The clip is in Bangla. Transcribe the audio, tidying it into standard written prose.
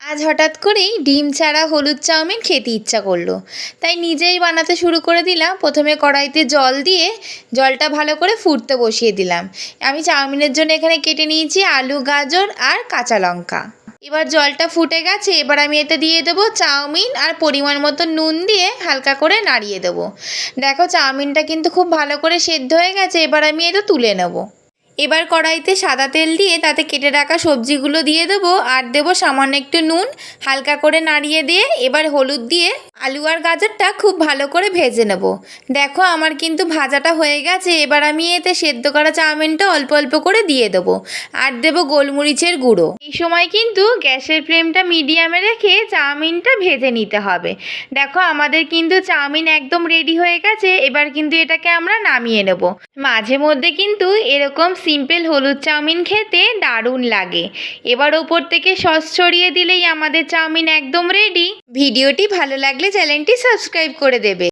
আজ হঠাৎ করেই ডিম ছাড়া হলুদ চাউমিন খেতে ইচ্ছা করলো, তাই নিজেই বানাতে শুরু করে দিলাম। প্রথমে কড়াইতে জল দিয়ে জলটা ভালো করে ফুটতে বসিয়ে দিলাম। আমি চাউমিনের জন্য এখানে কেটে নিয়েছি আলু, গাজর আর কাঁচা লঙ্কা। এবার জলটা ফুটে গেছে, এবার আমি এতে দিয়ে দেবো চাউমিন আর পরিমাণ মতো নুন দিয়ে হালকা করে নাড়িয়ে দেবো। দেখো চাউমিনটা কিন্তু খুব ভালো করে সেদ্ধ হয়ে গেছে, এবার আমি এটা তুলে নেবো। এবার কড়াইতে সাদা তেল দিয়ে তাতে কেটে রাখা সবজিগুলো দিয়ে দেবো আর দেবো সামান্য একটু নুন। হালকা করে নাড়িয়ে দিয়ে এবার হলুদ দিয়ে আলু আর গাজরটা খুব ভালো করে ভেজে নেব। দেখো আমার কিন্তু ভাজাটা হয়ে গেছে, এবার আমি এতে সেদ্ধ করা চাউমিনটা অল্প অল্প করে দিয়ে দেবো আর দেবো গোলমরিচের গুঁড়ো। এই সময় কিন্তু গ্যাসের ফ্লেমটা মিডিয়ামে রেখে চাউমিনটা ভেজে নিতে হবে। দেখো আমাদের কিন্তু চাউমিন একদম রেডি হয়ে গেছে, এবার কিন্তু এটাকে আমরা নামিয়ে নেব। মাঝে মধ্যে কিন্তু এরকম সিম্পল হলুদ চাউমিন খেতে দারুণ লাগে। এবার ওপর থেকে সস ছড়িয়ে দিলেই আমাদের চাউমিন একদম রেডি। ভিডিওটি ভালো লাগলে চ্যানেলটি সাবস্ক্রাইব করে দেবে।